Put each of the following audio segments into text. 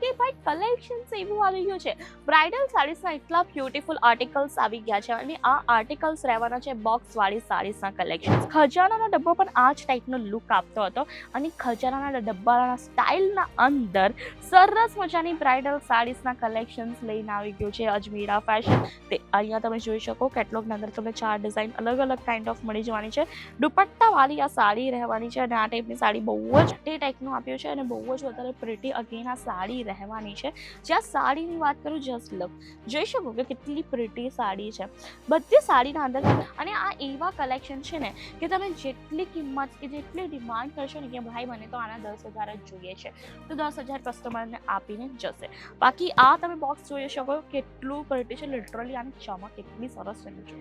કે ભાઈ કલેક્શન્સ એવું આવી ગયું છે, બ્રાઇડલ સાડીઝના એટલા બ્યુટીફુલ આર્ટિકલ્સ આવી ગયા છે અને આ આર્ટિકલ્સ રહેવાના છે બોક્સ વાળી સાડીઝના કલેક્શન. ખજાનાનો ડબ્બો પણ આ જ ટાઈપનો લુક આપતો હતો અને ખજાનાના ડબ્બાના સ્ટાઇલના અંદર સરસ મજાની બ્રાઇડલ સાડીઝના કલેક્શન્સ લઈને આવી ગયું છે અજમીરા ફેશન. તે અહીંયા તમે જોઈ શકો કેટલોગના અંદર તમને 4 ડિઝાઇન અલગ અલગ કાઇન્ડ ઓફ મળી જવાની છે. દુપટ્ટા વાળી આ સાડી રહેવાની છે અને આ ટાઈપની સાડી બહુ જ તે ટાઈપનું આપ્યું છે અને બહુ જ વધારે પ્રિટી અગેન આ સાડી રહેવાની છે. જ્યાં સાડીની વાત કરું, જસ્ટ લુક જોઈ શકો કે કેટલી પ્રિટી સાડી છે બધી સાડીના અંદર. અને આ એવા કલેક્શન છે ને કે તમે જેટલી કિંમત કે જેટલી ડિમાન્ડ કરશો ને કે ભાઈ મને તો આના 10,000 જ જોઈએ છે તો 10,000 કસ્ટમરને આપીને જશે. બાકી આ તમે બોક્સ જોઈ શકો કેટલું પ્રિટી છે, લિટરલી આની ચમક એટલી સરસ છે.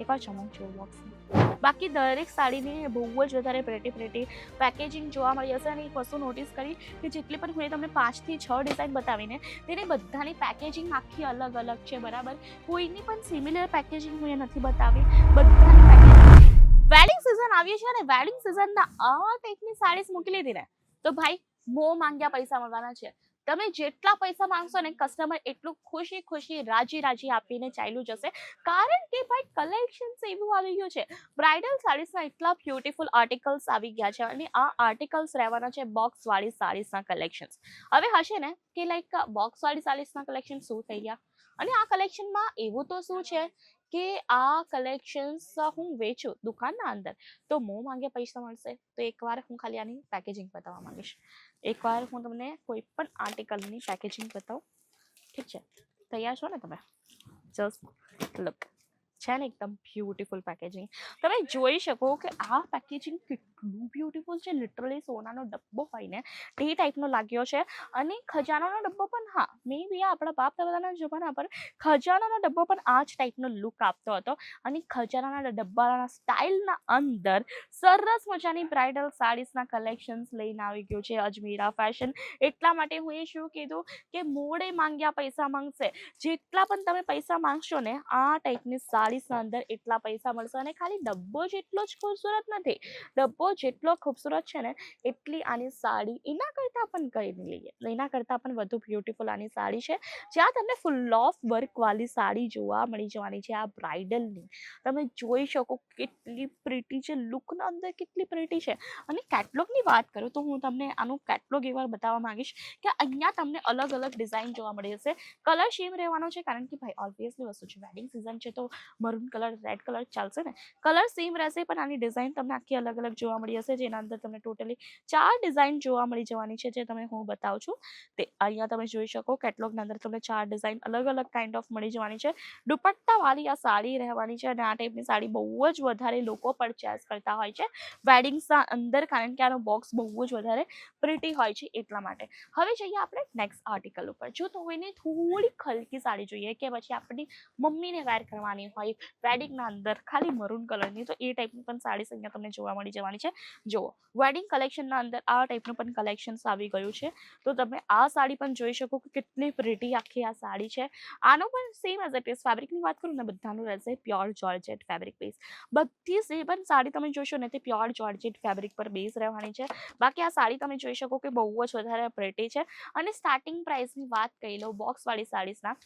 એકવાર ચમક જુઓ બોક્સની. બાકી દરેક સાડીની બહુ જ વધારે પ્રેટી પેકેજિંગ જોવા મળી હશે. અને એક વસ્તુ નોટિસ કરી કે જેટલી પણ હું તમને 5 થી 6 ડિઝાઇન બતાવીને તેની બધાની પેકેજિંગ આખી અલગ અલગ છે, બરાબર. કોઈની પણ સિમિલર પેકેજિંગ હું નથી બતાવી, બધાની પેકેજિંગ. વેડિંગ સિઝન આવી છે અને વેડિંગ સિઝનના આ ટાઈપની સાડીઝ મૂકી લીધી ને તો ભાઈ બહુ માંગ્યા પૈસા મળવાના છે. તમે જેટલા પૈસા માંગશો ને કસ્ટમર એટલું ખુશી રાજી આપીને ચાલ્યું જશે. કારણ કે ભાઈ કલેક્શન્સ એવું આવી ગયું છે, બ્રાઇડલ સાડીઝના એટલા બ્યુટીફુલ આર્ટિકલ્સ આવી ગયા છે અને આ આર્ટિકલ્સ રહેવાના છે બોક્સ વાળી સાડીઝના કલેક્શન્સ. હવે હશે ને કે લાઈક બોક્સ વાળી સાડીઝના કલેક્શન શું થઈ ગયા અને આ કલેક્શનમાં એવું તો શું છે કે આ કલેક્શન્સ હું વેચું દુકાનના અંદર તો મો માંગે પૈસા મળશે. તો એકવાર હું ખાલી આની પેકેજિંગ બતાવવા માંગીશ. એકવાર હું તમને કોઈ પણ આર્ટિકલની પેકેજિંગ બતાવું, ઠીક છે? તૈયાર છો ને તમે? જસ્ટ લુક છે ને એકદમ બ્યુટીફુલ પેકેજિંગ. તમે જોઈ શકો કે આ પેકેજિંગ કેટલું બ્યુટીફુલ છે, લિટરલી સોનાનો ડબ્બો હોય ને તે ટાઈપનો લાગ્યો છે. અને ખજાનાનો ડબ્બો પણ હા મે બી આપણા બાપ દાદાના જમાના પર ખજાનાનો ડબ્બો પણ આ જ ટાઈપનો લુક આપતો હતો. અને ખજાનાના ડબ્બાના સ્ટાઇલના અંદર સરસ મજાની બ્રાઇડલ સાડીઝના કલેક્શન્સ લઈને આવી ગયું છે અજમીરા ફેશન. એટલા માટે હું એ શું કીધું કે મોડે માંગ્યા પૈસા માંગશે. જેટલા પણ તમે પૈસા માંગશો ને આ ટાઈપની સાડીઝના અંદર એટલા પૈસા મળશે. અને ખાલી ડબ્બો જેટલો જ ખૂબસૂરત નથી, ડબ્બો જેટલો ખૂબસૂરત છે ને એટલી આની સાડી એના કરતાં પણ કરી લઈએ, એના કરતાં પણ વધુ બ્યુટીફુલ આની સાડી છે. જ્યાં તમને ફૂલ ઓફ વર્ક વાળી સાડી જોવા મળી જવાની છે આ બ્રાઇડલની. તમે જોઈ શકો કેટલી પ્રિટી છે, લુકના અંદર કેટલી પ્રિટી છે. અને કેટલોગની વાત કરું તો હું તમને આનું કેટલોગ એવા બતાવવા માંગીશ કે અહીંયા તમને અલગ અલગ ડિઝાઇન જોવા મળી જશે. કલર સેમ રહેવાનો છે કારણ કે ભાઈ ઓબ્વિયસલી વસ્તુ છે, વેડિંગ સિઝન છે તો મરૂન કલર રેડ કલર ચાલશે ને. કલર સેમ રહેશે પણ આની ડિઝાઇન તમને આખી અલગ અલગ જોવા મળી હશે. જેના અંદર તમને ટોટલી 4 ડિઝાઇન જોવા મળી જવાની છે જે તમે હું બતાવું છું. તે અહીંયા તમે જોઈ શકો કેટલોગના અંદર તમને 4 ડિઝાઇન અલગ અલગ કાઇન્ડ ઓફ મળી જવાની છે. દુપટ્ટા વાળી આ સાડી રહેવાની છે અને આ ટાઈપની સાડી બહુ જ વધારે લોકો પરચેસ કરતા હોય છે વેડિંગ્સના અંદર, કારણ કે આનો બોક્સ બહુ જ વધારે પ્રિટી હોય છે એટલા માટે. હવે જઈએ આપણે નેક્સ્ટ આર્ટિકલ ઉપર. જો તો એને થોડી હલકી સાડી જોઈએ કે પછી આપણી મમ્મીને વેર કરવાની હોય વેડિંગના અંદર ખાલી મરૂન કલરની, તો એ ટાઈપની પણ સાડી અહીંયા તમને જોવા મળી જવાની છે. જુઓ વેડિંગ કલેક્શનના અંદર આ ટાઈપનું પણ કલેક્શન્સ આવી ગયું છે. તો તમે આ સાડી પણ જોઈ શકો કે કેટલી પ્રિટી આખી આ સાડી છે. આનો પણ સેમ એઝ ઇટ ઇઝ ફેબ્રિકની વાત કરું ને બધાનું રહેશે પ્યોર જોર્જેટ ફેબ્રિક બેઝ. બધી જે પણ સાડી તમે જોશો ને તે પ્યોર જોર્જેટ ફેબ્રિક પર બેઝ રહેવાની છે. બાકી આ સાડી તમે જોઈ શકો કે બહુ જ વધારે પ્રિટી છે. અને સ્ટાર્ટિંગ પ્રાઇસની વાત કરી લો બોક્સવાળી સાડીઝના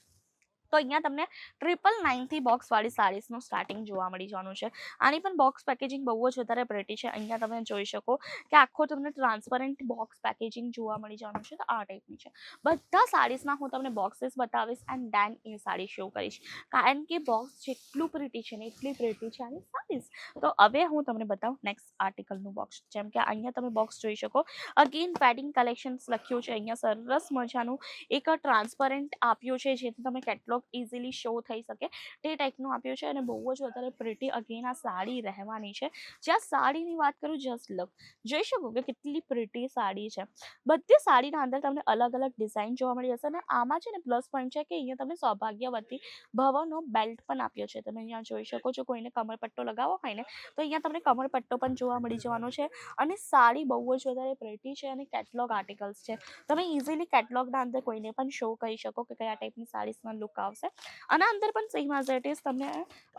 તો અહીંયા તમને 999 થી બોક્સવાળી સાડીઝનું સ્ટાર્ટિંગ જોવા મળી જવાનું છે. આની પણ બોક્સ પેકેજિંગ બહુ જ વધારે પ્રિટી છે. અહીંયા તમે જોઈ શકો કે આખો તમને ટ્રાન્સપરન્ટ બોક્સ પેકેજિંગ જોવા મળી જવાનું છે. તો આ ટાઈપની છે. બધા સાડીઝના હું તમને બોક્સીસ બતાવીશ એન્ડ દેન એ સાડી શો કરીશ કારણ કે બોક્સ જેટલું પ્રિટી છે ને એટલી પ્રિટી છે આની સાડીઝ. તો હવે હું તમને બતાવું નેક્સ્ટ આર્ટિકલનું બોક્સ. જેમ કે અહીંયા તમે બોક્સ જોઈ શકો અગેન વેડિંગ કલેક્શન્સ લખ્યું છે. અહીંયા સરસ મજાનું એક ટ્રાન્સપરન્ટ આપ્યું છે જેથી તમે કેટલોગ ઇઝીલી શો થઈ શકે તે ટાઈપનું આપ્યું છે. અને બહુ જ વધારે પ્રિટી અગેન આ સાડી રહેવાની છે. જ્યાં સાડીની વાત કરું, જસ્ટ લુક જોઈ શકો કે કેટલી પ્રિટી સાડી છે. બધી સાડીના અંદર તમને અલગ અલગ ડિઝાઇન જોવા મળી જશે. અને આમાં છે ને પ્લસ પોઈન્ટ છે કે અહીંયા તમને સૌભાગ્યવતી ભવનો બેલ્ટ પણ આપ્યો છે. તમે અહીંયા જોઈ શકો છો. કોઈને કમરપટ્ટો લગાવવો હોય ને તો અહીંયા તમને કમરપટ્ટો પણ જોવા મળી જવાનો છે. અને સાડી બહુ જ વધારે પ્રિટી છે અને કેટલોગ આર્ટિકલ્સ છે. તમે ઇઝીલી કેટલોગના અંદર કોઈને પણ શો કરી શકો કે કયા ટાઈપની સાડીઝમાં લુક આવશે. આવશે. આના અંદર પણ સેમ એઝ ઇટ ઇઝ તમને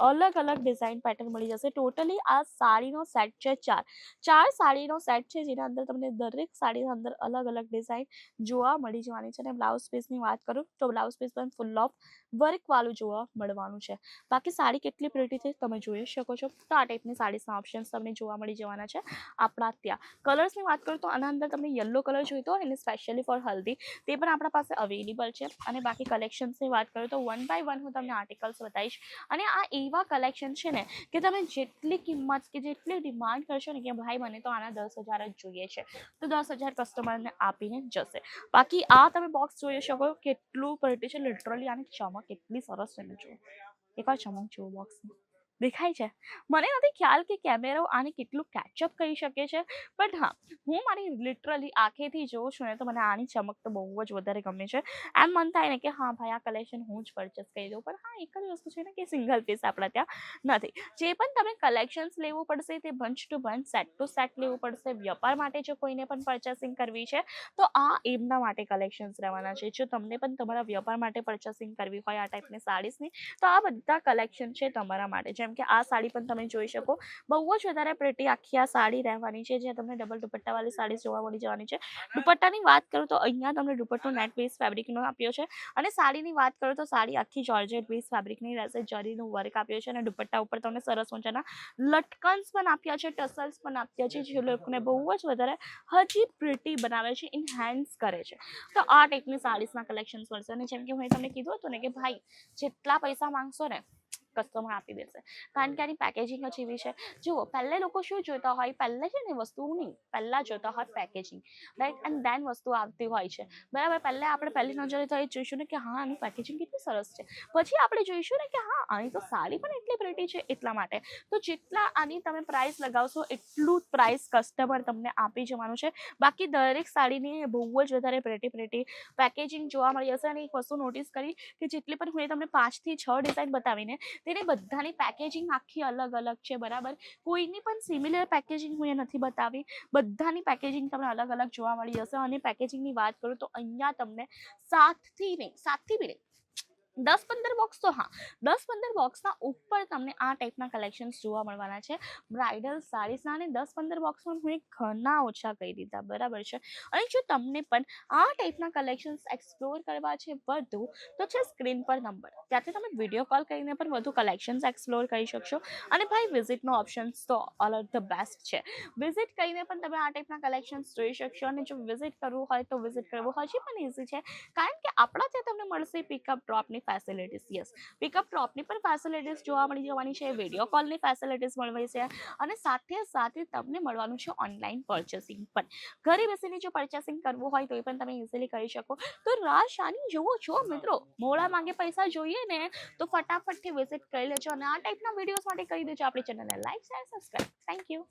અલગ અલગ ડિઝાઇન પેટર્ન મળી જશે. ટોટલી આ સાડીનો સેટ છે ચાર સાડીનો સેટ છે, જેના અંદર તમને દરેક સાડીના અંદર અલગ અલગ ડિઝાઇન જોવા મળી જવાની છે. અને બ્લાઉઝ પીસની વાત કરું તો બ્લાઉઝ પીસ પણ ફૂલ ઓફ વર્કવાળું જોવા મળવાનું છે. બાકી સાડી કેટલી પ્રિટી છે તમે જોઈ શકો છો. તો આ ટાઈપની સાડીસના ઓપ્શન્સ તમને જોવા મળી જવાના છે આપણા ત્યાં. કલર્સની વાત કરું તો આના અંદર તમને યલો કલર જોઈતો હોય અને સ્પેશિયલી ફોર હલ્દી તે પણ આપણા પાસે અવેલેબલ છે. અને બાકી કલેક્શન્સની વાત કરું તો વન બાય વન હું તમને આર્ટિકલ્સ બતાવીશ. અને આ એવા કલેક્શન છે ને કે તમે જેટલી કિંમત કે જેટલી ડિમાન્ડ કરશો ને કે ભાઈ મને તો આના 10,000 જ જોઈએ છે તો 10,000 કસ્ટમરને આપીને જશે. બાકી આ તમે બોક્સ જોઈ શકો કેટલું પ્રિટી છે. લિટરલી આની ચમક એટલી સરસ છે ને, જો એકવાર ચમક જુઓ બોક્સની, દેખાય છે. મને નથી ખ્યાલ કે કેમેરો આને કેટલું કેચઅપ કરી શકે છે, બટ હા હું મારી લિટરલી આંખેથી જોઉં છું ને તો મને આની ચમક તો બહુ જ વધારે ગમે છે. એમ મન થાય ને કે હા ભાઈ આ કલેક્શન હું જ પરચેસ કરી દઉં. પણ હા એક જ વસ્તુ છે ને કે સિંગલ પીસ આપણા ત્યાં નથી. જે પણ તમે કલેક્શન્સ લેવું પડશે તે bunch to bunch set to set લેવું પડશે. વ્યાપાર માટે જો કોઈને પણ પરચેસિંગ કરવી છે તો આ એમના માટે કલેક્શન્સ રહેવાના છે. જો તમને પણ તમારા વ્યાપાર માટે પરચેસિંગ કરવી હોય આ ટાઈપની સાડીસની તો આ બધા કલેક્શન છે તમારા માટે. જેમ કે આ સાડી પણ તમે જોઈ શકો બહુ જ વધારે પ્રિટી આખી આ સાડી રહેવાની છે, જ્યાં તમને ડબલ દુપટ્ટાવાળી સાડી જોવા મળી જવાની છે. દુપટ્ટાની વાત કરું તો અહીંયા તમને દુપટ્ટો નેટ બેઝ ફેબ્રિકનો આપ્યો છે. અને સાડીની વાત કરું તો સાડી આખી જોર્જેટ બેઝ ફેબ્રિકની રહેશે. જરીનું વર્ક આપ્યો છે અને દુપટ્ટા ઉપર તમને સરસ મજાના લટકન્સ પણ આપ્યા છે, ટસલ્સ પણ આપ્યા છે, જે લોકોને બહુ જ વધારે હજી પ્રિટી બનાવે છે, ઇન્હેન્સ કરે છે. તો આ ટાઈપની સાડીસના કલેક્શન્સ મળશે. અને જેમ કે મેં તમને કીધું હતું ને કે ભાઈ જેટલા પૈસા માંગશો ને કસ્ટમર આપી દેશે, કારણ કે આની પેકેજિંગ જ એવી છે. જુઓ પહેલે લોકો શું જોતા હોય, પહેલે છે ને વસ્તુ નહીં, પહેલાં જોતા હોય પેકેજિંગ, રાઈટ, એન્ડ દેન વસ્તુ આવતી હોય છે બરાબર. પહેલે આપણે પહેલી નજરે તો એ જોઈશું ને કે હા આનું પેકેજિંગ કેટલું સરસ છે, પછી આપણે જોઈશું ને કે હા આની તો સાડી પણ એટલી પ્રિટી છે. એટલા માટે તો જેટલા આની તમે પ્રાઇસ લગાવશો એટલું પ્રાઇસ કસ્ટમર તમને આપી જવાનું છે. બાકી દરેક સાડીની બહુ જ વધારે પ્રિટી પેકેજિંગ જોવા મળી હશે. અને એક વસ્તુ નોટિસ કરી કે જેટલી પણ હું તમને 5 થી 6 ડિઝાઇન બતાવીને તેની બધાની પેકેજિંગ આખી અલગ અલગ છે બરાબર. કોઈની પણ સિમિલર પેકેજિંગ હું એ નથી બતાવી. બધાની પેકેજિંગ તમને અલગ અલગ જોવા મળી જશે. અને પેકેજિંગની વાત કરું તો અહીંયા તમને 7 થી બી નહીં 10-15 બોક્સ તો હા 10-15 બોક્સના ઉપર તમને આ ટાઈપના કલેક્શન્સ જોવા મળવાના છે બ્રાઇડલ સાડીસના. અને 10-15 બોક્સમાં હું ઘણા ઓછા કહી દીધા બરાબર છે. અને જો તમને પણ આ ટાઈપના કલેક્શન્સ એક્સપ્લોર કરવા છે વધુ તો છે સ્ક્રીન પર નંબર, ત્યાંથી તમે વિડીયો કોલ કરીને પણ વધુ કલેક્શન્સ એક્સપ્લોર કરી શકશો. અને ભાઈ વિઝિટનો ઓપ્શન્સ તો ઓલ ઓફ ધ બેસ્ટ છે. વિઝિટ કરીને પણ તમે આ ટાઈપના કલેક્શન્સ જોઈ શકશો. અને જો વિઝિટ કરવું હોય તો વિઝિટ કરવું હજી પણ ઇઝી છે, કારણ કે આપણા ત્યાં તમને મળશે પિકઅપ ડ્રોપની ફેસિલિટીઝ. યસ, પિકઅપ ડ્રોપની પણ ફેસિલિટીઝ જોવા મળી જવાની છે, વિડીયો કોલની ફેસિલિટીઝ મળવાની છે. અને સાથે સાથે તમને મળવાનું છે ઓનલાઈન પરચેસિંગ પણ. ઘરે બેસીને જો પરચેસિંગ કરવું હોય તો એ પણ તમે ઇઝીલી કરી શકો. તો રાહ શાની જુઓ છો મિત્રો, મોડા માંગે પૈસા જોઈએ ને તો ફટાફટથી વિઝિટ કરી લેજો. અને આ ટાઈપના વિડીયોઝ માટે કરી દેજો આપણી ચેનલને like, share, subscribe. Thank you.